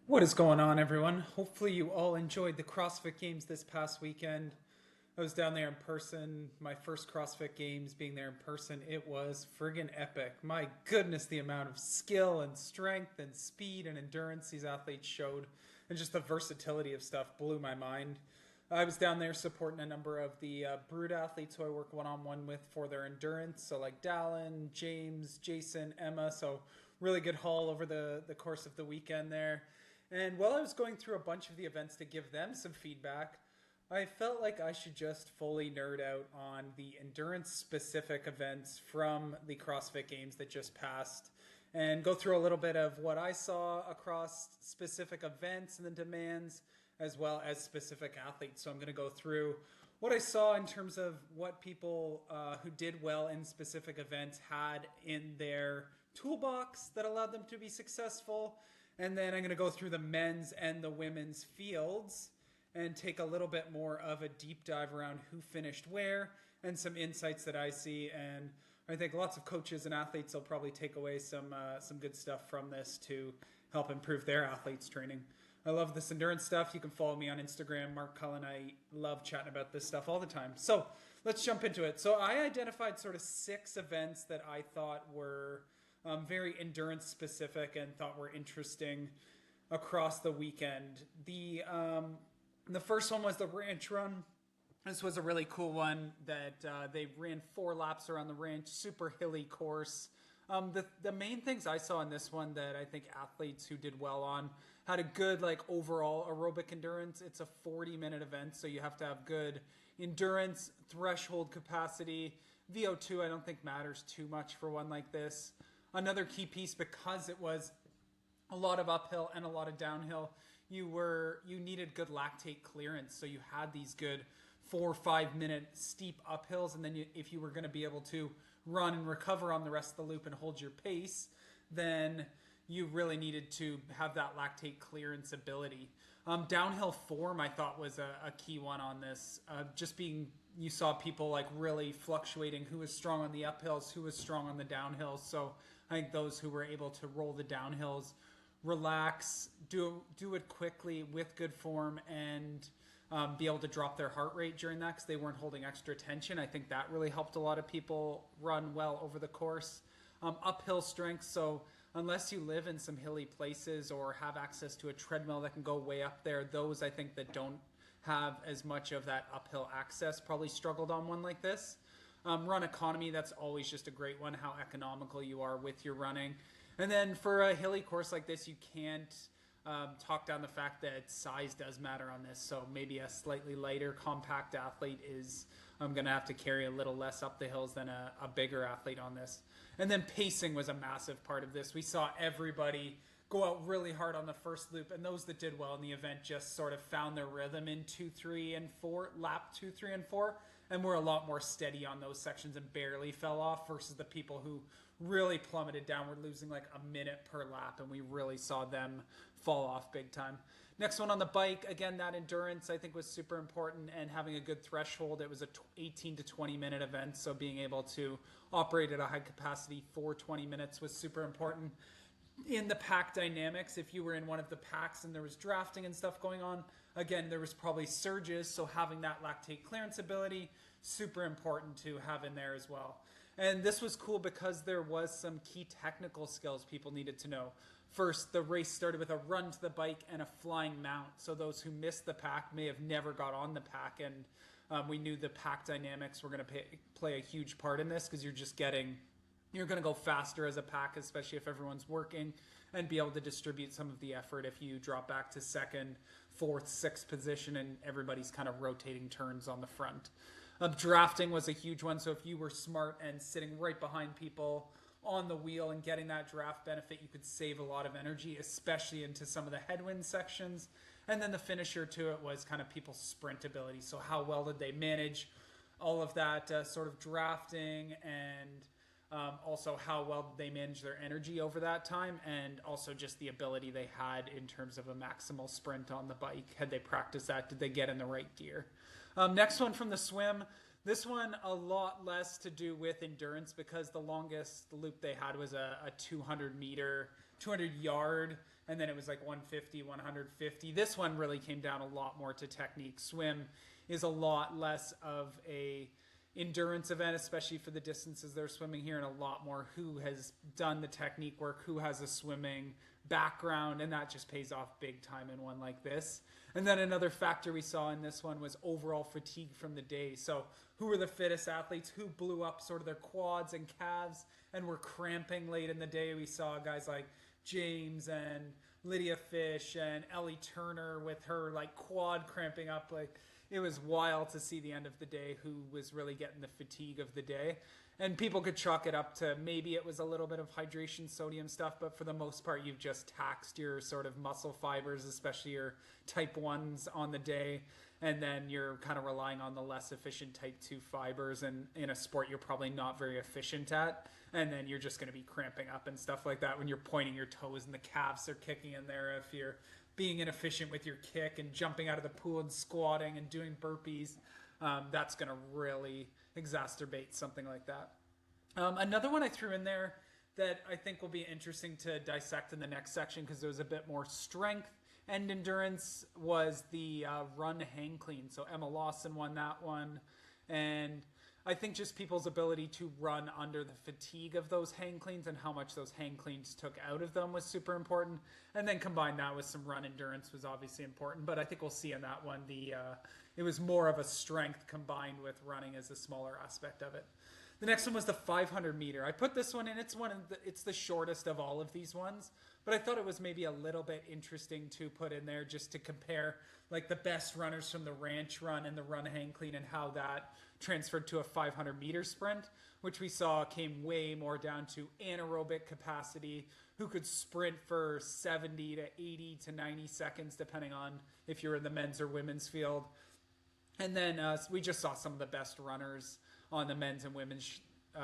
What is going on, everyone? Hopefully, you all enjoyed the CrossFit Games this past weekend. I was down there in person, my first CrossFit Games being there in person. It was friggin' epic. My goodness, the amount of skill and strength and speed and endurance these athletes showed, and just the versatility of stuff blew my mind. I was down there supporting a number of the Brood athletes who I work one on one with for their endurance. So, like Dallin, James, Jason, Emma. So, really good haul over the course of the weekend there. And while I was going through a bunch of the events to give them some feedback, I felt like I should just fully nerd out on the endurance specific events from the CrossFit Games that just passed and go through a little bit of what I saw across specific events and the demands as well as specific athletes. So I'm going to go through what I saw in terms of what people who did well in specific events had in their toolbox that allowed them to be successful. And then I'm going to go through the men's and the women's fields and take a little bit more of a deep dive around who finished where and some insights that I see. And I think lots of coaches and athletes will probably take away some good stuff from this to help improve their athletes' training. I love this endurance stuff. You can follow me on Instagram, Mark Cullen. I love chatting about this stuff all the time. So let's jump into it. So I identified sort of 6 events that I thought were very endurance specific and thought were interesting across the weekend. The first one was the ranch run. This was a really cool one that they ran 4 laps around the ranch, super hilly course. The main things I saw in this one that I think athletes who did well on had a good like overall aerobic endurance. It's a 40-minute event, so you have to have good endurance, threshold capacity. VO2 I don't think matters too much for one like this. Another key piece, because it was a lot of uphill and a lot of downhill, you needed good lactate clearance. So you had these good 4 or 5 minute steep uphills, and then if you were going to be able to run and recover on the rest of the loop and hold your pace, then you really needed to have that lactate clearance ability. Downhill form I thought was a key one on this. You saw people like really fluctuating who was strong on the uphills, who was strong on the downhills. So I think those who were able to roll the downhills, relax, do it quickly with good form, and be able to drop their heart rate during that because they weren't holding extra tension. I think that really helped a lot of people run well over the course. Uphill strength, so unless you live in some hilly places or have access to a treadmill that can go way up there, those I think that don't have as much of that uphill access probably struggled on one like this. Run economy, that's always just a great one, how economical you are with your running. And then for a hilly course like this, you can't talk down the fact that size does matter on this. So maybe a slightly lighter, compact athlete is going to have to carry a little less up the hills than a bigger athlete on this. And then pacing was a massive part of this. We saw everybody go out really hard on the first loop, and those that did well in the event just sort of found their rhythm in 2, 3, and 4, lap 2, 3, and 4, and were a lot more steady on those sections and barely fell off versus the people who really plummeted downward, losing like a minute per lap, and we really saw them fall off big time. Next one on the bike, again, that endurance I think was super important, and having a good threshold. It was a 18 to 20 minute event, so being able to operate at a high capacity for 20 minutes was super important. In the pack dynamics, if you were in one of the packs and there was drafting and stuff going on, again, there was probably surges, so having that lactate clearance ability, super important to have in there as well. And this was cool because there was some key technical skills people needed to know. First, the race started with a run to the bike and a flying mount. So those who missed the pack may have never got on the pack. And we knew the pack dynamics were going to play a huge part in this because you're going to go faster as a pack, especially if everyone's working, and be able to distribute some of the effort if you drop back to second, fourth, sixth position and everybody's kind of rotating turns on the front. Drafting was a huge one. So if you were smart and sitting right behind people on the wheel and getting that draft benefit, you could save a lot of energy, especially into some of the headwind sections. And then the finisher to it was kind of people's sprint ability. So how well did they manage all of that sort of drafting, and also how well they managed their energy over that time, and also just the ability they had in terms of a maximal sprint on the bike. Had they practiced that? Did they get in the right gear? Next one from the swim. This one a lot less to do with endurance because the longest loop they had was a 200 yard and then it was like 150, 150. This one really came down a lot more to technique. Swim is a lot less of a endurance event, especially for the distances they're swimming here, and a lot more who has done the technique work, who has a swimming background, and that just pays off big time in one like this. And then another factor we saw in this one was overall fatigue from the day. So who were the fittest athletes? Who blew up sort of their quads and calves and were cramping late in the day? We saw guys like James and Lydia Fish and Ellie Turner with her like quad cramping up. Like, it was wild to see the end of the day who was really getting the fatigue of the day. And people could chalk it up to maybe it was a little bit of hydration, sodium stuff, but for the most part, you've just taxed your sort of muscle fibers, especially your type 1s on the day. And then you're kind of relying on the less efficient type 2 fibers. And in a sport you're probably not very efficient at. And then you're just going to be cramping up and stuff like that when you're pointing your toes and the calves are kicking in there. If you're being inefficient with your kick and jumping out of the pool and squatting and doing burpees, that's going to really exacerbate something like that. Another one I threw in there that I think will be interesting to dissect in the next section, because there was a bit more strength and endurance, was the run hang clean. So Emma Lawson won that one. And I think just people's ability to run under the fatigue of those hang cleans and how much those hang cleans took out of them was super important. And then combine that with some run endurance was obviously important. But I think we'll see in that one, it was more of a strength combined with running as a smaller aspect of it. The next one was the 500 meter. I put this one in. It's the shortest of all of these ones, but I thought it was maybe a little bit interesting to put in there just to compare like the best runners from the ranch run and the run hang clean and how that transferred to a 500 meter sprint, which we saw came way more down to anaerobic capacity, who could sprint for 70 to 80 to 90 seconds, depending on if you're in the men's or women's field. And then we just saw some of the best runners on the men's and women's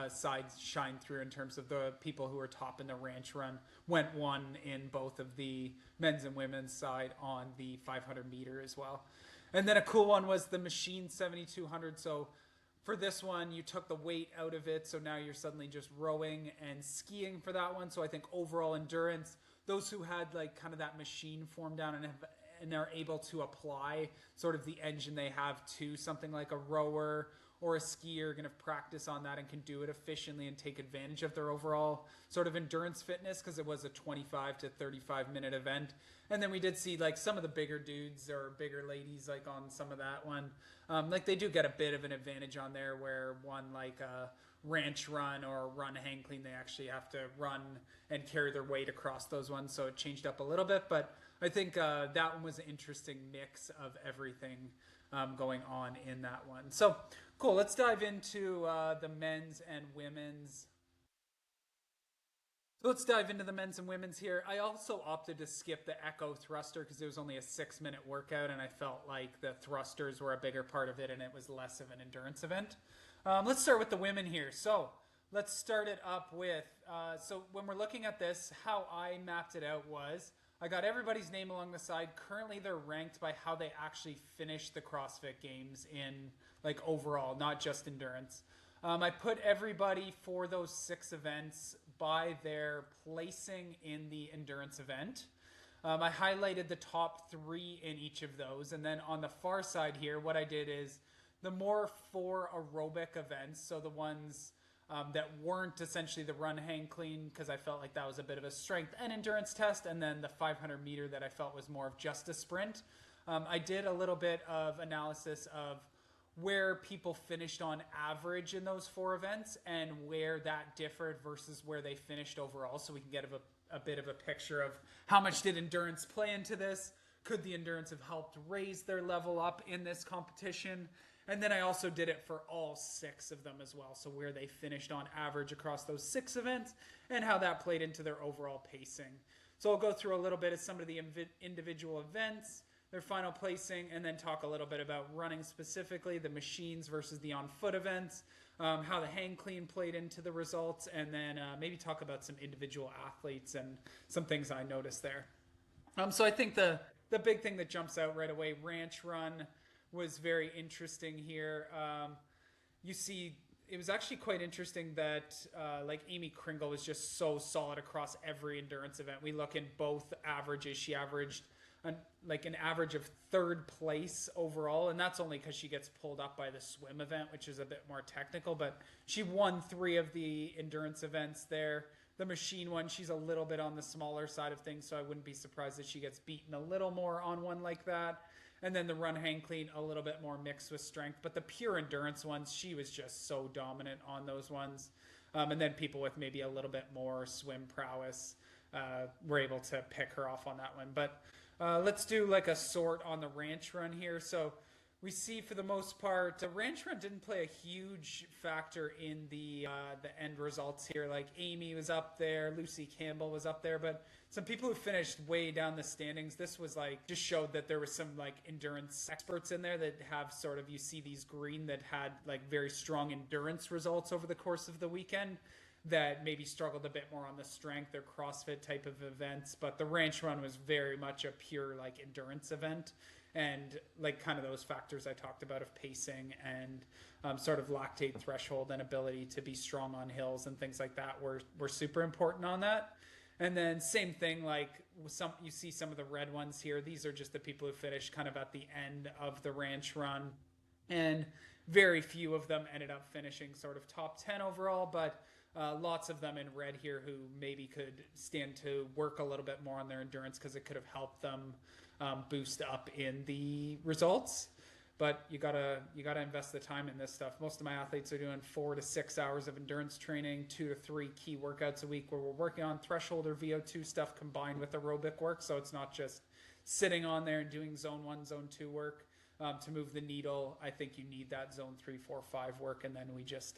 side shine through in terms of the people who were top in the ranch run. Went one in both of the men's and women's side on the 500 meter as well. And then a cool one was the machine 7200. So for this one, you took the weight out of it, so now you're suddenly just rowing and skiing for that one. So I think overall endurance, those who had like kind of that machine form down and are able to apply sort of the engine they have to something like a rower or a skier, going to practice on that and can do it efficiently and take advantage of their overall sort of endurance fitness, because it was a 25 to 35 minute event. And then we did see like some of the bigger dudes or bigger ladies like on some of that one. Like they do get a bit of an advantage on there, where one like a ranch run or a run hang clean, they actually have to run and carry their weight across those ones. So it changed up a little bit, but I think that one was an interesting mix of everything going on in that one. So cool. Let's dive into the men's and women's. So let's dive into the men's and women's here. I also opted to skip the Echo thruster because it was only a 6-minute workout, and I felt like the thrusters were a bigger part of it and it was less of an endurance event. Let's start with the women here. So let's start it up with, so when we're looking at this, how I mapped it out was, I got everybody's name along the side. Currently, they're ranked by how they actually finished the CrossFit Games in like overall, not just endurance. I put everybody for those 6 events by their placing in the endurance event. I highlighted the top 3 in each of those. And then on the far side here, what I did is the more 4 aerobic events, so the ones that weren't essentially the run hang clean, because I felt like that was a bit of a strength and endurance test, and then the 500 meter that I felt was more of just a sprint. I did a little bit of analysis of where people finished on average in those 4 events and where that differed versus where they finished overall, so we can get a bit of a picture of how much did endurance play into this. Could the endurance have helped raise their level up in this competition? And then I also did it for all 6 of them as well. So where they finished on average across those 6 events and how that played into their overall pacing. So I'll go through a little bit of some of the individual events, their final placing, and then talk a little bit about running specifically, the machines versus the on-foot events, how the hang clean played into the results, and then maybe talk about some individual athletes and some things I noticed there. So I think the big thing that jumps out right away, ranch run, was very interesting here. You see it was actually quite interesting that like Amy Kringle was just so solid across every endurance event. We look in both averages. She averaged an average of third place overall, and that's only because she gets pulled up by the swim event, which is a bit more technical. But she won 3 of the endurance events there. The machine one, she's a little bit on the smaller side of things, so I wouldn't be surprised if she gets beaten a little more on one like that. And then the run, hang, clean, a little bit more mixed with strength. But the pure endurance ones, she was just so dominant on those ones. And then people with maybe a little bit more swim prowess were able to pick her off on that one. But let's do like a sort on the ranch run here. So we see for the most part, the ranch run didn't play a huge factor in the end results here. Like Amy was up there, Lucy Campbell was up there, but some people who finished way down the standings, this was like just showed that there was some like endurance experts in there that have sort of, you see these green that had like very strong endurance results over the course of the weekend that maybe struggled a bit more on the strength or CrossFit type of events. But the ranch run was very much a pure like endurance event. And like kind of those factors I talked about of pacing and sort of lactate threshold and ability to be strong on hills and things like that were super important on that. And then same thing, like you see some of the red ones here. These are just the people who finished kind of at the end of the ranch run. And very few of them ended up finishing sort of top 10 overall, but lots of them in red here who maybe could stand to work a little bit more on their endurance because it could have helped them boost up in the results. But you gotta invest the time in this stuff. Most of my athletes are doing 4 to 6 hours of endurance training, 2 to 3 key workouts a week where we're working on threshold or VO2 stuff combined with aerobic work. So it's not just sitting on there and doing zone 1, zone 2 work to move the needle. I think you need that zone 3, 4, 5 work, and then we just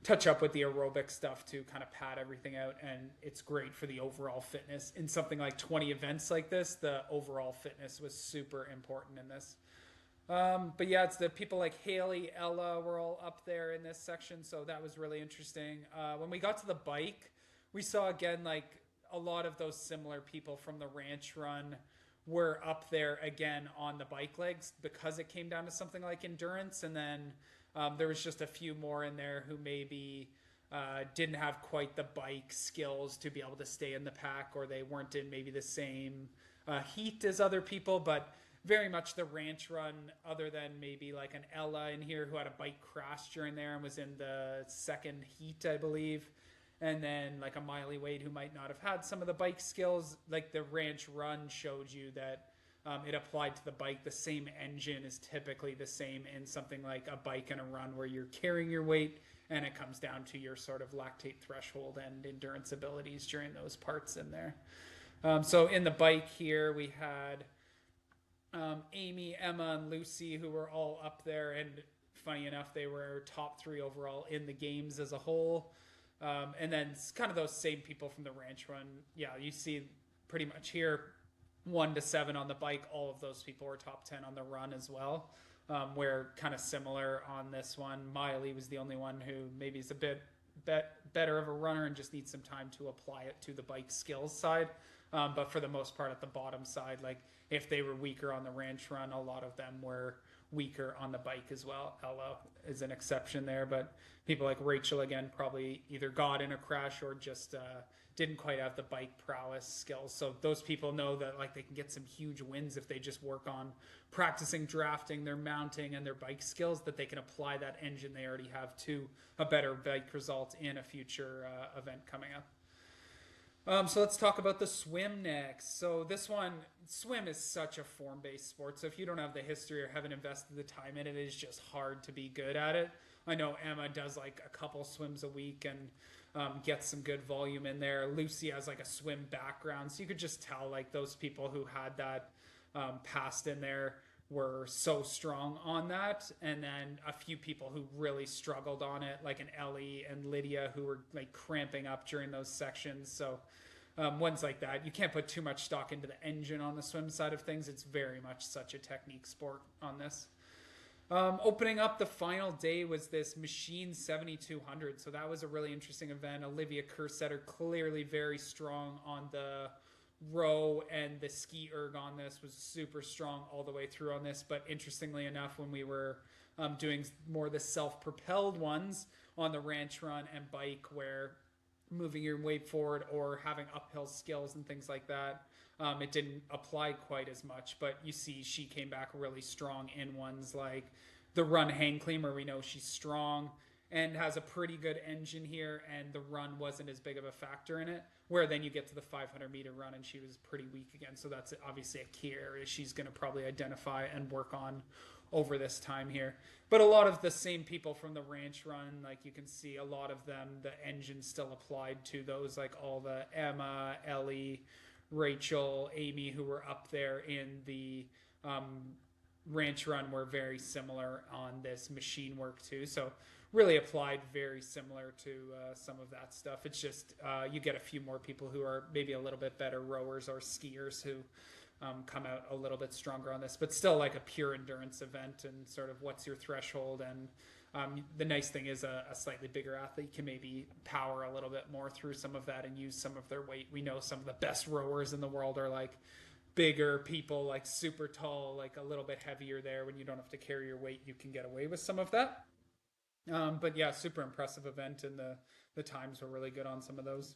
touch up with the aerobic stuff to kind of pad everything out. And it's great for the overall fitness. In something like 20 events like this, the overall fitness was super important in this. But yeah, it's the people like Haley, Ella were all up there in this section. So that was really interesting. When we got to the bike, we saw again, like a lot of those similar people from the ranch run were up there again on the bike legs because it came down to something like endurance. And then there was just a few more in there who maybe didn't have quite the bike skills to be able to stay in the pack, or they weren't in maybe the same heat as other people, but very much the ranch run, other than maybe like an Ella in here who had a bike crash during there and was in the second heat, I believe. And then like a Miley Wade who might not have had some of the bike skills. Like the ranch run showed you that it applied to the bike. The same engine is typically the same in something like a bike and a run where you're carrying your weight, and it comes down to your sort of lactate threshold and endurance abilities during those parts in there. So in the bike here, we had Amy, Emma, and Lucy, who were all up there, and funny enough, they were top 3 overall in the games as a whole. And then kind of those same people from the ranch run. Yeah, you see pretty much here 1 to 7 on the bike. All of those people were top 10 on the run as well. Where kind of similar on this one. Miley was the only one who maybe is a bit better of a runner and just needs some time to apply it to the bike skills side. But for the most part at the bottom side, like if they were weaker on the ranch run, a lot of them were weaker on the bike as well. Ella is an exception there, but people like Rachel, again, probably either got in a crash or just didn't quite have the bike prowess skills. So those people know that like they can get some huge wins if they just work on practicing drafting, their mounting, and their bike skills, that they can apply that engine they already have to a better bike result in a future event coming up. So let's talk about the swim next. So this one, swim is such a form-based sport. So if you don't have the history or haven't invested the time in it, it is just hard to be good at it. I know Emma does like a couple swims a week and gets some good volume in there. Lucy has like a swim background. So you could just tell like those people who had that past in there were so strong on that. And then a few people who really struggled on it, like an Ellie and Lydia, who were like cramping up during those sections. So ones like that, you can't put too much stock into the engine on the swim side of things. It's very much such a technique sport on this. Opening up the final day was this machine 7200. So that was a really interesting event. Olivia Kersetter clearly very strong on the row and the ski erg on this was super strong all the way through on this. But interestingly enough, when we were doing more the self-propelled ones on the ranch run and bike, where moving your weight forward or having uphill skills and things like that, it didn't apply quite as much. But you see she came back really strong in ones like the run hang clean, where we know she's strong and has a pretty good engine here, and the run wasn't as big of a factor in it, where then you get to the 500-meter run and she was pretty weak again. So that's obviously a key area she's going to probably identify and work on over this time here. But a lot of the same people from the ranch run, like you can see a lot of them, the engine still applied to those, like all the Emma, Ellie, Rachel, Amy, who were up there in the ranch run, were very similar on this machine work too. So really applied very similar to some of that stuff. It's just you get a few more people who are maybe a little bit better rowers or skiers who come out a little bit stronger on this, but still like a pure endurance event, and sort of what's your threshold. And the nice thing is a slightly bigger athlete can maybe power a little bit more through some of that and use some of their weight. We know some of the best rowers in the world are like bigger people, like super tall, like a little bit heavier there. When you don't have to carry your weight, you can get away with some of that. But yeah, super impressive event, and the times were really good on some of those.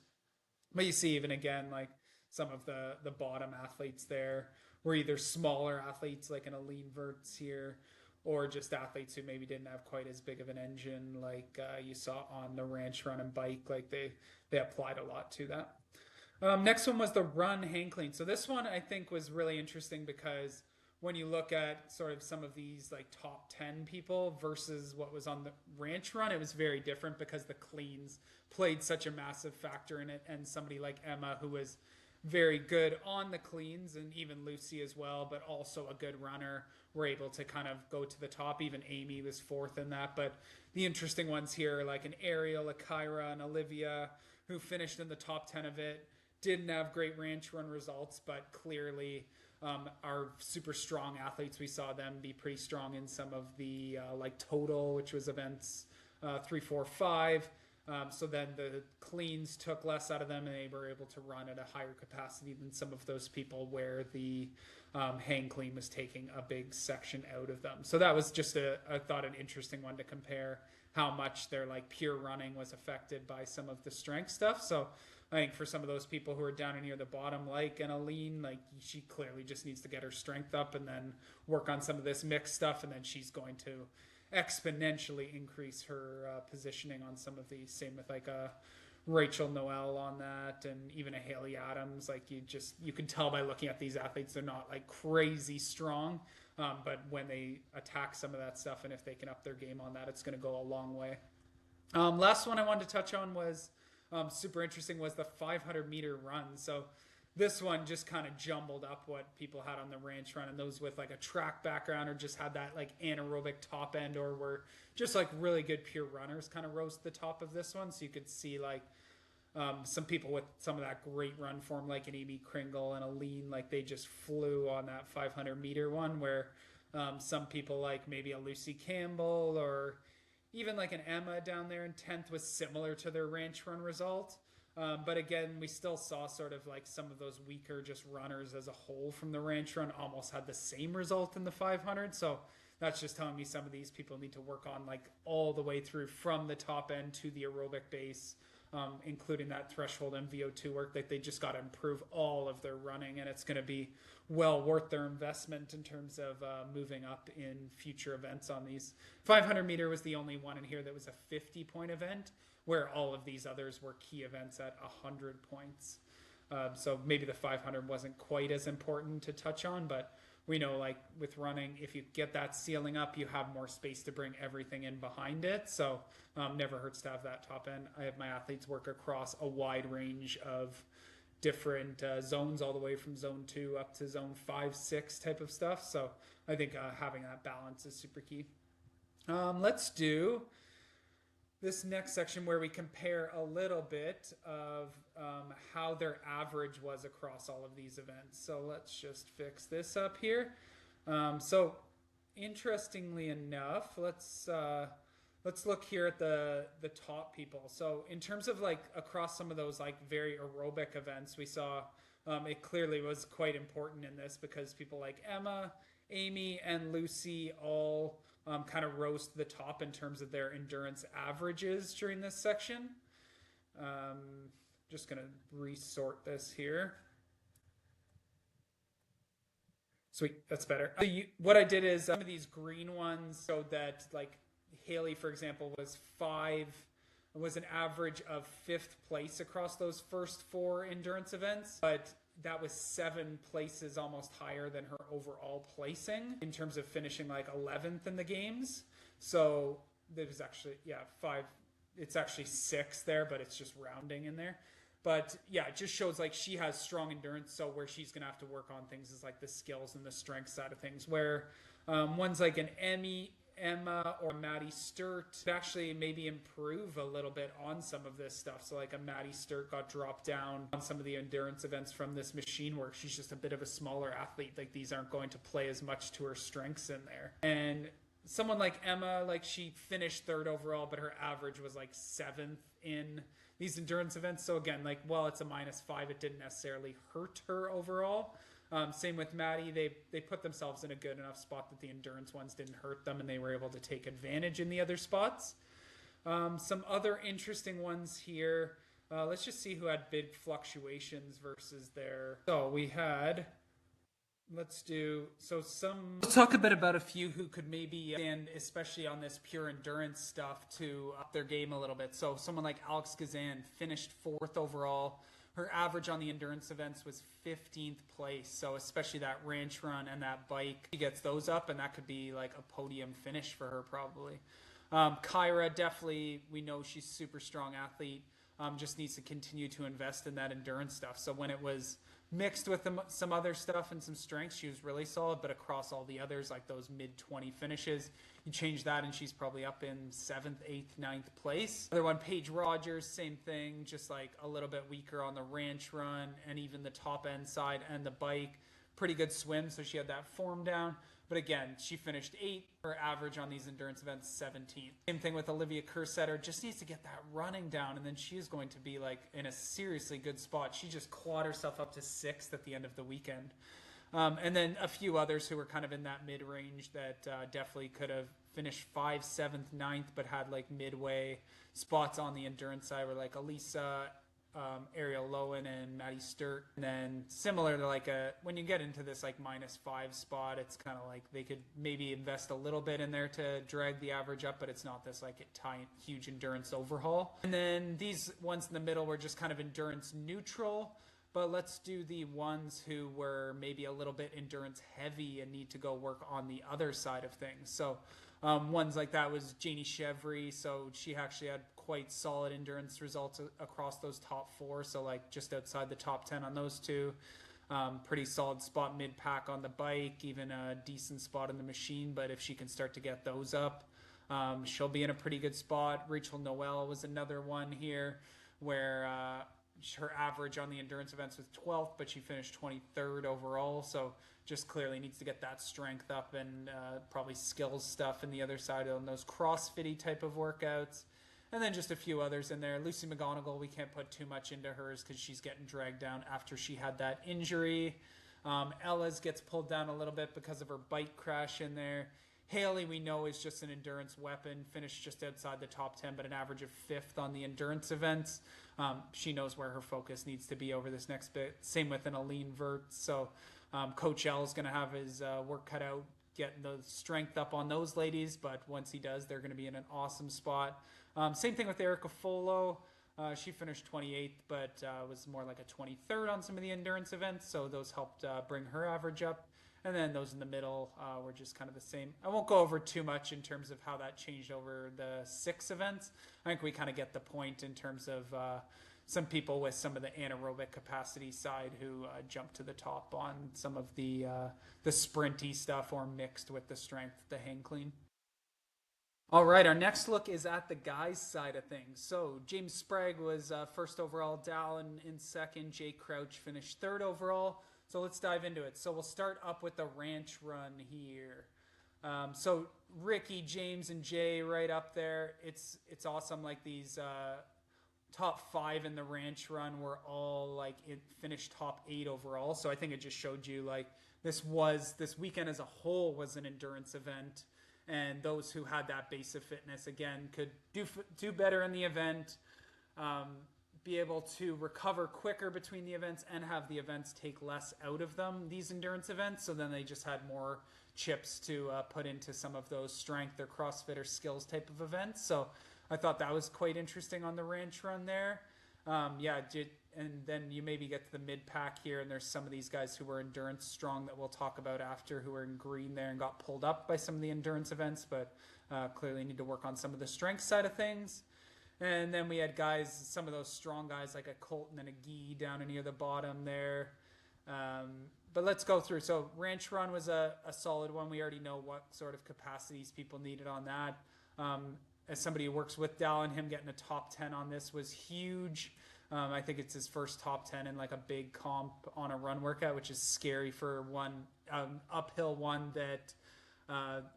But you see, even again, like some of the bottom athletes there were either smaller athletes, like an Aline Verts here, or just athletes who maybe didn't have quite as big of an engine, like you saw on the ranch run and bike. Like they applied a lot to that. Next one was the run hang clean. So this one I think was really interesting, because when you look at sort of some of these like top 10 people versus what was on the ranch run, it was very different, because the cleans played such a massive factor in it. And somebody like Emma, who was very good on the cleans, and even Lucy as well, but also a good runner, were able to kind of go to the top. Even Amy was fourth in that. But the interesting ones here, like an Ariel, a Kyra, and Olivia, who finished in the top 10 of it, didn't have great ranch run results, but clearly are super strong athletes. We saw them be pretty strong in some of the like total, which was events 3, 4, 5. So then the cleans took less out of them, and they were able to run at a higher capacity than some of those people where the hang clean was taking a big section out of them. So that was just I thought an interesting one to compare how much their like pure running was affected by some of the strength stuff. So I think for some of those people who are down near the bottom, like an Aline, like she clearly just needs to get her strength up and then work on some of this mixed stuff, and then she's going to exponentially increase her positioning on some of these. Same with like a Rachel Noel on that, and even a Haley Adams. Like you can tell by looking at these athletes, they're not like crazy strong, but when they attack some of that stuff, and if they can up their game on that, it's going to go a long way. Last one I wanted to touch on was super interesting, was the 500-meter run. So this one just kind of jumbled up what people had on the ranch run, and those with like a track background or just had that like anaerobic top end, or were just like really good pure runners, kind of rose to the top of this one. So you could see like some people with some of that great run form, like an Amy Kringle and Aline, like they just flew on that 500-meter one, where some people like maybe a Lucy Campbell or even like an Emma down there in 10th was similar to their ranch run result. But again, we still saw sort of like some of those weaker just runners as a whole from the ranch run almost had the same result in the 500. So that's just telling me some of these people need to work on like all the way through from the top end to the aerobic base, including that threshold and VO2 work. That they just got to improve all of their running, and it's going to be well worth their investment in terms of moving up in future events on these. 500-meter was the only one in here that was a 50-point event, where all of these others were key events at 100 points. So maybe the 500 wasn't quite as important to touch on, but we know like with running, if you get that ceiling up, you have more space to bring everything in behind it. So never hurts to have that top end. I have my athletes work across a wide range of different zones, all the way from zone 2 up to zone 5, 6 type of stuff. So I think having that balance is super key. Let's do this next section where we compare a little bit of how their average was across all of these events. So let's just fix this up here. So interestingly enough, let's look here at the top people. So in terms of like across some of those like very aerobic events, we saw It clearly was quite important in this because people like Emma, Amy, and Lucy all kind of rose to the top in terms of their endurance averages during this section. Just going to resort this here. Sweet, that's better. What I did is some of these green ones showed that, like, Haley, for example, was an average of 5th place across those first 4 endurance events, but that was 7 places almost higher than her overall placing in terms of finishing like 11th in the games. So there was actually, 5. It's actually 6 there, but it's just rounding in there. But yeah, it just shows like she has strong endurance. So where she's going to have to work on things is like the skills and the strength side of things. Where ones like an Emma or Maddie Sturt actually maybe improve a little bit on some of this stuff. So like a Maddie Sturt got dropped down on some of the endurance events from this machine work. She's just a bit of a smaller athlete. Like these aren't going to play as much to her strengths in there. And someone like Emma, like she finished 3rd overall, but her average was like 7th in these endurance events. So again, like, while it's a -5, it didn't necessarily hurt her overall. Same with Maddie. They put themselves in a good enough spot that the endurance ones didn't hurt them and they were able to take advantage in the other spots. Some other interesting ones here. Let's just see who had big fluctuations versus their... So we had... Let's talk a bit about a few who could maybe stand, especially on this pure endurance stuff, to up their game a little bit. So someone like Alex Gazan finished 4th overall. Her average on the endurance events was 15th place. So especially that ranch run and that bike, she gets those up, and that could be like a podium finish for her probably. Kyra, definitely, we know she's a super strong athlete. Just needs to continue to invest in that endurance stuff. So when it was mixed with some other stuff and some strengths, she was really solid, but across all the others, like those mid-20 finishes, you change that and she's probably up in 7th, 8th, 9th place. Other one, Paige Rogers, same thing, just like a little bit weaker on the ranch run and even the top end side and the bike. Pretty good swim, so she had that form down. But again, she finished 8th. Her average on these endurance events, 17th. Same thing with Olivia Kersetter. Just needs to get that running down, and then she is going to be like in a seriously good spot. She just clawed herself up to 6th at the end of the weekend. And then a few others who were kind of in that mid-range that definitely could have finished 5th, 7th, 9th, but had like midway spots on the endurance side were like Elisa, Ariel Lowen and Maddie Sturt. And then similar to like when you get into this like -5 spot, it's kind of like they could maybe invest a little bit in there to drag the average up, but it's not this like huge endurance overhaul. And then these ones in the middle were just kind of endurance neutral. But let's do the ones who were maybe a little bit endurance heavy and need to go work on the other side of things. So ones like that was Janie Chevry. So she actually had quite solid endurance results across those top 4. So like just outside the top 10 on those two. Pretty solid spot mid-pack on the bike, even a decent spot in the machine. But if she can start to get those up, she'll be in a pretty good spot. Rachel Noel was another one here where... her average on the endurance events was 12th, but she finished 23rd overall. So just clearly needs to get that strength up and probably skills stuff in the other side on those CrossFit type of workouts. And then just a few others in there. Lucy McGonigal, we can't put too much into hers because she's getting dragged down after she had that injury. Ella's gets pulled down a little bit because of her bike crash in there. Haley, we know, is just an endurance weapon, finished just outside the top 10, but an average of 5th on the endurance events. She knows where her focus needs to be over this next bit. Same with an Aline Vert. So Coach L is going to have his work cut out, getting the strength up on those ladies, but once he does, they're going to be in an awesome spot. Same thing with Erica Folo. She finished 28th, but was more like a 23rd on some of the endurance events, so those helped bring her average up. And then those in the middle were just kind of the same. I won't go over too much in terms of how that changed over the 6 events. I think we kind of get the point in terms of some people with some of the anaerobic capacity side who jumped to the top on some of the sprinty stuff or mixed with the strength, the hang clean. All right, our next look is at the guys' side of things. So James Sprague was 1st overall, Dallin in 2nd, Jay Crouch finished 3rd overall. So let's dive into it. So we'll start up with the ranch run here. So Ricky, James, and Jay right up there. It's awesome. Like these top 5 in the ranch run were all like it finished top 8 overall. So I think it just showed you like this weekend as a whole was an endurance event, and those who had that base of fitness again could do better in the event, um, be able to recover quicker between the events and have the events take less out of them, these endurance events. So then they just had more chips to put into some of those strength or CrossFit or skills type of events. So I thought that was quite interesting on the ranch run there. And then you maybe get to the mid pack here, and there's some of these guys who were endurance strong that we'll talk about after, who were in green there and got pulled up by some of the endurance events, but clearly need to work on some of the strength side of things. And then we had guys, some of those strong guys like a Colton and a Gee down near the bottom there. But let's go through. So ranch run was a solid one. We already know what sort of capacities people needed on that. As somebody who works with Dallin, him getting a top 10 on this was huge. I think it's his first top 10 in like a big comp on a run workout, which is scary for one uphill one that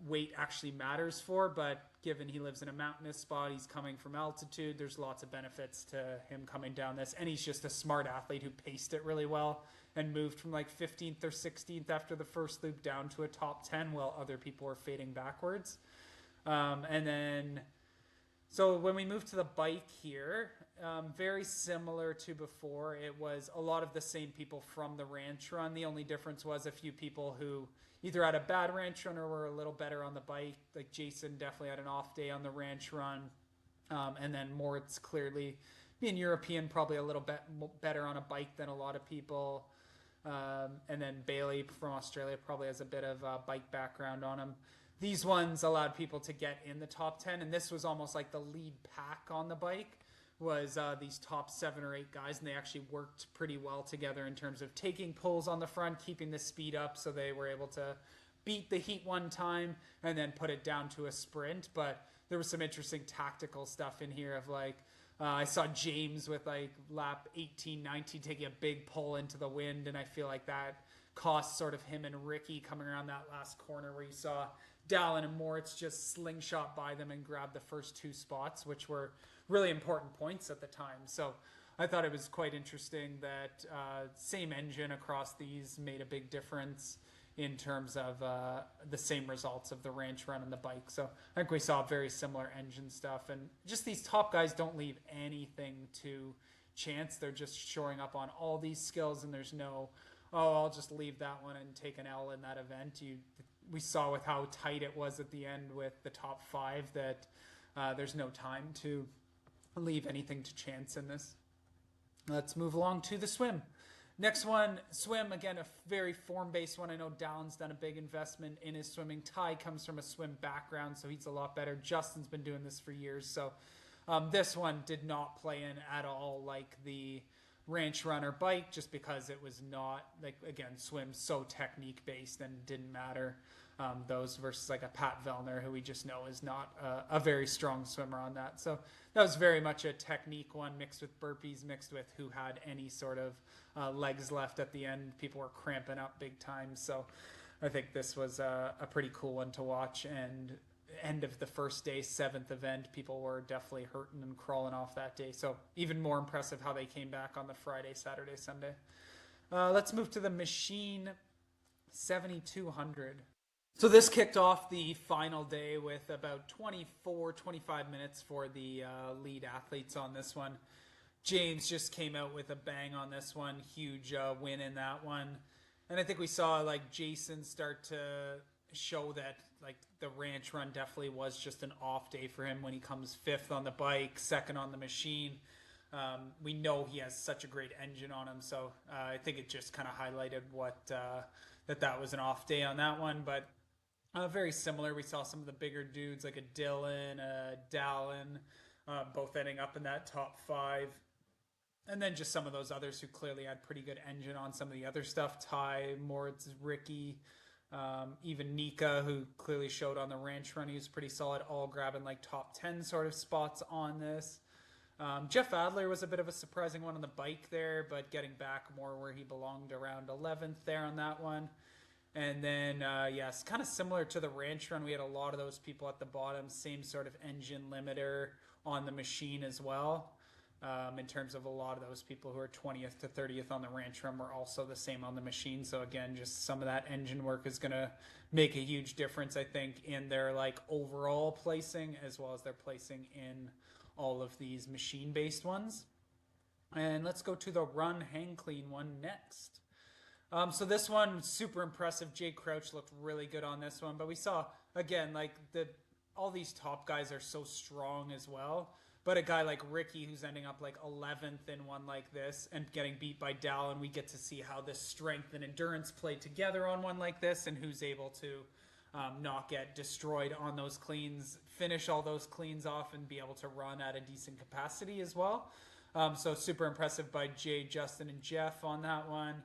weight actually matters for. But given he lives in a mountainous spot, he's coming from altitude, there's lots of benefits to him coming down this. And he's just a smart athlete who paced it really well and moved from like 15th or 16th after the first loop down to a top 10 while other people were fading backwards. So when we move to the bike here, very similar to before, it was a lot of the same people from the ranch run. The only difference was a few people who either had a bad ranch run or were a little better on the bike. Like Jason definitely had an off day on the ranch run. And then Moritz clearly being European, probably a little bit better on a bike than a lot of people. And then Bailey from Australia probably has a bit of a bike background on him. These ones allowed people to get in the top 10, and this was almost like the lead pack on the bike was these top 7 or 8 guys, and they actually worked pretty well together in terms of taking pulls on the front, keeping the speed up, so they were able to beat the heat one time and then put it down to a sprint. But there was some interesting tactical stuff in here of like, I saw James with like lap 18, 19 taking a big pull into the wind, and I feel like that cost sort of him and Ricky coming around that last corner where you saw Dallin and Moritz just slingshot by them and grab the first 2 spots, which were really important points at the time. So I thought it was quite interesting that same engine across these made a big difference in terms of the same results of the ranch run and the bike. So I think we saw very similar engine stuff, and just these top guys don't leave anything to chance. They're just shoring up on all these skills, and there's no, I'll just leave that one and take an L in that event. We saw with how tight it was at the end with the top 5 that there's no time to leave anything to chance in this. Let's move along to the swim. Next one, swim, again, a very form-based one. I know Dallin's done a big investment in his swimming. Ty comes from a swim background, so he's a lot better. Justin's been doing this for years. So this one did not play in at all like the ranch run or bike, just because it was not, like, again, swim so technique-based and didn't matter. Those versus like a Pat Vellner, who we just know is not a very strong swimmer on that. So that was very much a technique one, mixed with burpees, mixed with who had any sort of legs left at the end. People were cramping up big time. So I think this was a pretty cool one to watch. And end of the first day, 7th event, people were definitely hurting and crawling off that day. So even more impressive how they came back on the Friday, Saturday, Sunday. Let's move to the machine 7200. So this kicked off the final day with about 25 minutes for the lead athletes on this one. James just came out with a bang on this one, huge win in that one. And I think we saw like Jason start to show that like the ranch run definitely was just an off day for him when he comes 5th on the bike, 2nd on the machine. We know he has such a great engine on him, so I think it just kind of highlighted what that was an off day on that one. But very similar. We saw some of the bigger dudes like a Dylan, a Dallin, both ending up in that top 5. And then just some of those others who clearly had pretty good engine on some of the other stuff. Ty, Moritz, Ricky, even Nika, who clearly showed on the ranch run. He was pretty solid, all grabbing like top 10 sort of spots on this. Jeff Adler was a bit of a surprising one on the bike there, but getting back more where he belonged around 11th there on that one. And then, yes, kind of similar to the ranch run, we had a lot of those people at the bottom, same sort of engine limiter on the machine as well. In terms of a lot of those people who are 20th to 30th on the ranch run were also the same on the machine. So again, just some of that engine work is going to make a huge difference, I think, in their like overall placing as well as their placing in all of these machine-based ones. And let's go to the run hang clean one next. So this one, super impressive. Jay Crouch looked really good on this one, but we saw again like all these top guys are so strong as well. But a guy like Ricky, who's ending up like 11th in one like this and getting beat by Dallin, we get to see how this strength and endurance play together on one like this, and who's able to not get destroyed on those cleans, finish all those cleans off, and be able to run at a decent capacity as well. So super impressive by Jay, Justin, and Jeff on that one.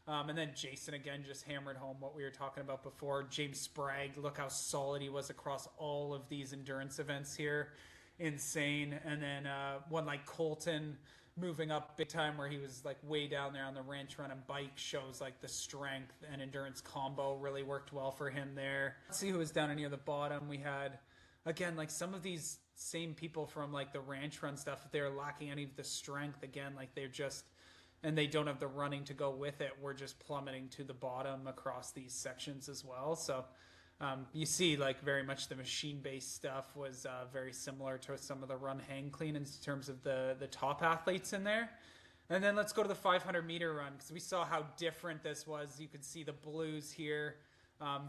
And then Jason again just hammered home what we were talking about before. James Sprague, look how solid he was across all of these endurance events here. Insane. And then one like Colton moving up big time where he was like way down there on the ranch run and bike shows like the strength and endurance combo really worked well for him there. Let's see who was down near the bottom. We had again like some of these same people from like the ranch run stuff. If they're lacking any of the strength, again, like they're just, and they don't have the running to go with it, we're just plummeting to the bottom across these sections as well. So you see like very much the machine-based stuff was very similar to some of the run hang clean in terms of the top athletes in there. And then let's go to the 500 meter run because we saw how different this was. You could see the blues here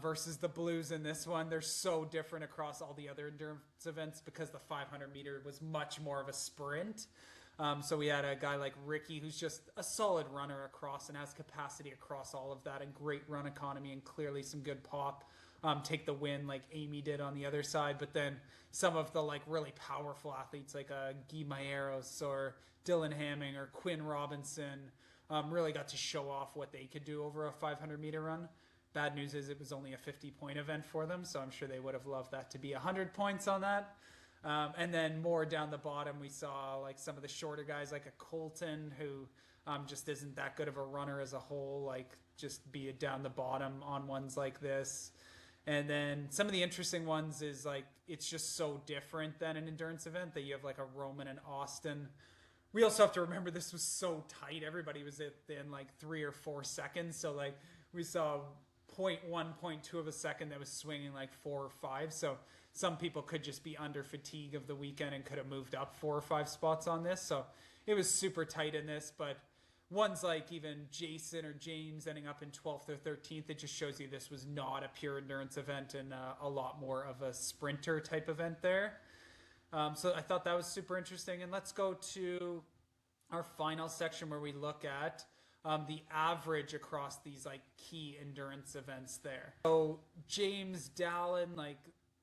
versus the blues in this one. They're so different across all the other endurance events because the 500 meter was much more of a sprint. So we had a guy like Ricky who's just a solid runner across and has capacity across all of that and great run economy and clearly some good pop. Take the win like Amy did on the other side, but then some of the like really powerful athletes like Guy Maieros or Dylan Hamming or Quinn Robinson really got to show off what they could do over a 500 meter run. Bad news is it was only a 50-point event for them, so I'm sure they would have loved that to be 100 points on that. And then more down the bottom, we saw like some of the shorter guys like a Colton who just isn't that good of a runner as a whole, like just be it down the bottom on ones like this. And then some of the interesting ones is like it's just so different than an endurance event that you have like a Roman and Austin. We also have to remember this was so tight. Everybody was in like 3 or 4 seconds. So like we saw 0.1, 0.2 of a second that was swinging like 4 or 5. So some people could just be under fatigue of the weekend and could have moved up 4 or 5 spots on this. So it was super tight in this, but ones like even Jason or James ending up in 12th or 13th, it just shows you this was not a pure endurance event and a lot more of a sprinter type event there. So I thought that was super interesting. And let's go to our final section where we look at the average across these like key endurance events there. So James, Dallin, like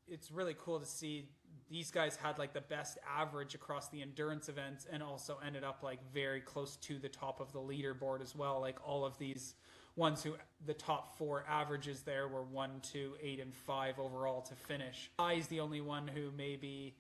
it's really cool to see these guys had like the best average across the endurance events and also ended up like very close to the top of the leaderboard as well. Like all of these ones who the top 4 averages there were 1, 2, 8, and 5 overall to finish. I is the only one who maybe,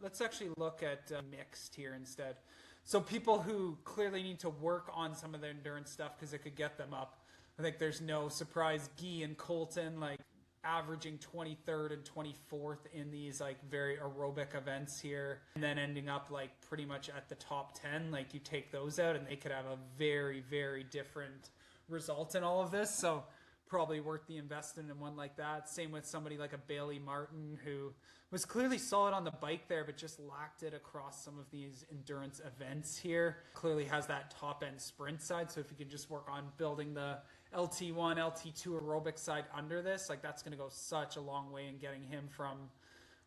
let's actually look at mixed here instead. So people who clearly need to work on some of the endurance stuff because it could get them up. I think there's no surprise. Guy and Colton, like averaging 23rd and 24th in these like very aerobic events here, and then ending up like pretty much at the top 10. Like you take those out and they could have a very, very different result in all of this. So probably worth the investment in one like that. Same with somebody like a Bailey Martin who was clearly solid on the bike there, but just lacked it across some of these endurance events here. Clearly has that top end sprint side. So if you can just work on building the LT1, LT2 aerobic side under this, like that's going to go such a long way in getting him from,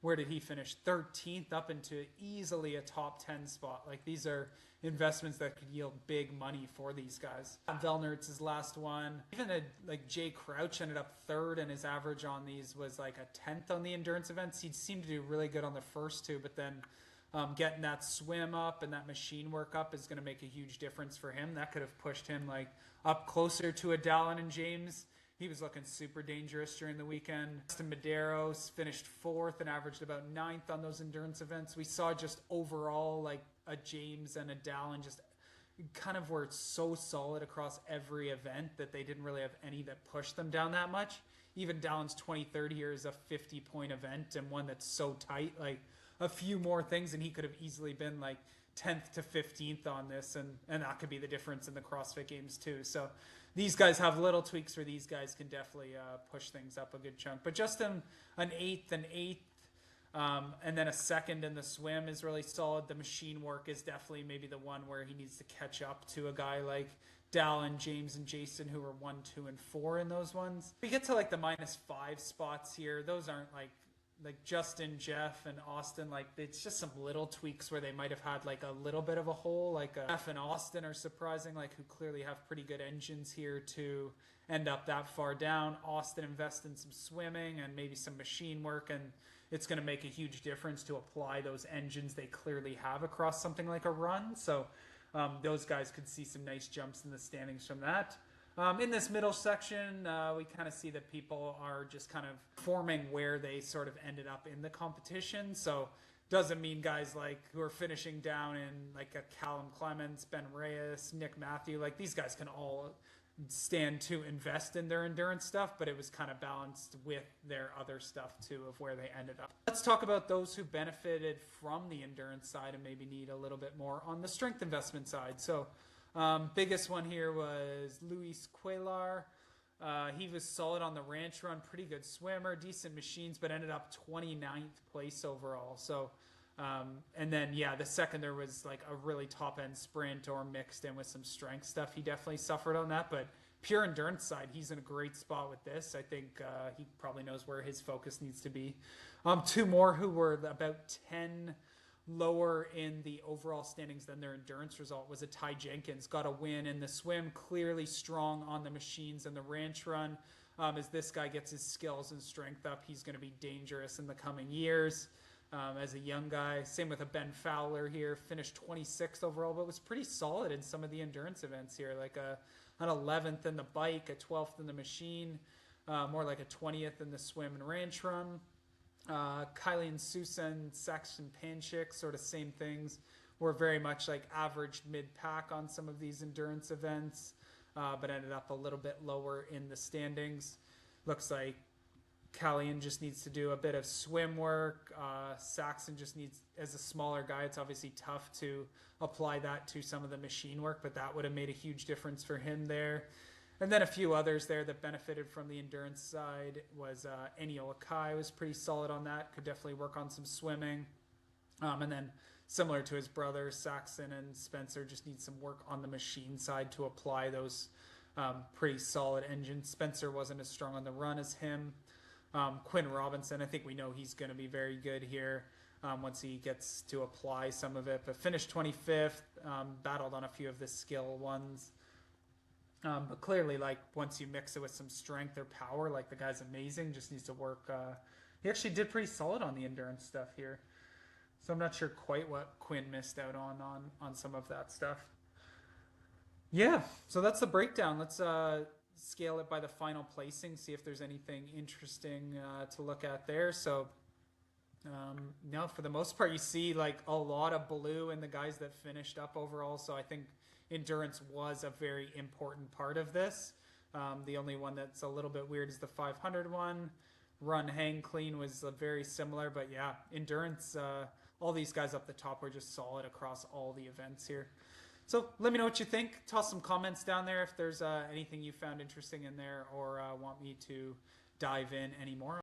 where did he finish? 13th up into easily a top 10 spot. Like these are investments that could yield big money for these guys. Velnert's last one. Even like Jay Crouch ended up 3rd, and his average on these was like a 10th on the endurance events. He seemed to do really good on the first 2, but then getting that swim up and that machine work up is going to make a huge difference for him. That could have pushed him like up closer to a Dallin and James. He was looking super dangerous during the weekend. Justin Medeiros finished 4th and averaged about 9th on those endurance events. We saw just overall like a James and a Dallin just kind of were so solid across every event that they didn't really have any that pushed them down that much. Even Dallin's 23rd here is a 50-point event and one that's so tight. Like a few more things and he could have easily been like 10th to 15th on this, and that could be the difference in the CrossFit Games too. So these guys have little tweaks where these guys can definitely push things up a good chunk. But just an eighth, and then a second in the swim is really solid. The machine work is definitely maybe the one where he needs to catch up to a guy like Dallin, James, and Jason, who were 1, 2, and 4 in those ones. We get to like the -5 spots here. Those aren't like Justin, Jeff, and Austin. Like, it's just some little tweaks where they might have had like a little bit of a hole. Like Jeff and Austin are surprising, like who clearly have pretty good engines here to end up that far down. Austin invests in some swimming and maybe some machine work, and it's going to make a huge difference to apply those engines they clearly have across something like a run. So those guys could see some nice jumps in the standings from that. In this middle section, we kind of see that people are just kind of forming where they sort of ended up in the competition. So doesn't mean guys like who are finishing down in like a Callum Clements, Ben Reyes, Nick Matthew, like these guys can all stand to invest in their endurance stuff, but it was kind of balanced with their other stuff too of where they ended up. Let's talk about those who benefited from the endurance side and maybe need a little bit more on the strength investment side. So biggest one here was Luis Cuellar. He was solid on the ranch run, pretty good swimmer, decent machines, but ended up 29th place overall. So and then, yeah, the second there was like a really top end sprint or mixed in with some strength stuff, he definitely suffered on that. But pure endurance side, he's in a great spot with this. I think he probably knows where his focus needs to be. Two more who were about 10 lower in the overall standings than their endurance result was a Ty Jenkins. Got a win in the swim, clearly strong on the machines and the ranch run. As this guy gets his skills and strength up, he's going to be dangerous in the coming years. As a young guy. Same with a Ben Fowler here, finished 26th overall, but was pretty solid in some of the endurance events here, like an 11th in the bike, a 12th in the machine, more like a 20th in the swim and ranch run. Kylie and Susan, Saxon Panchik, sort of same things, were very much like averaged mid-pack on some of these endurance events, but ended up a little bit lower in the standings. Looks like Callian just needs to do a bit of swim work. Saxon just needs, as a smaller guy, it's obviously tough to apply that to some of the machine work, but that would have made a huge difference for him there. And then a few others there that benefited from the endurance side was Enio Akai was pretty solid on that, could definitely work on some swimming. And then similar to his brother, Saxon and Spencer just need some work on the machine side to apply those pretty solid engines. Spencer wasn't as strong on the run as him. Quinn Robinson, I think we know he's going to be very good here once he gets to apply some of it, but finished 25th, battled on a few of the skill ones. But clearly, like, once you mix it with some strength or power, like, the guy's amazing, just needs to work. He actually did pretty solid on the endurance stuff here. So I'm not sure quite what Quinn missed out on some of that stuff. Yeah, so that's the breakdown. Let's scale it by the final placing, see if there's anything interesting to look at there. So no, for the most part, you see like a lot of blue in the guys that finished up overall. So I think endurance was a very important part of this. The only one that's a little bit weird is the 500 one. Run, hang, clean was very similar, but yeah, endurance, all these guys up the top were just solid across all the events here. So let me know what you think. Toss some comments down there if there's anything you found interesting in there or want me to dive in anymore.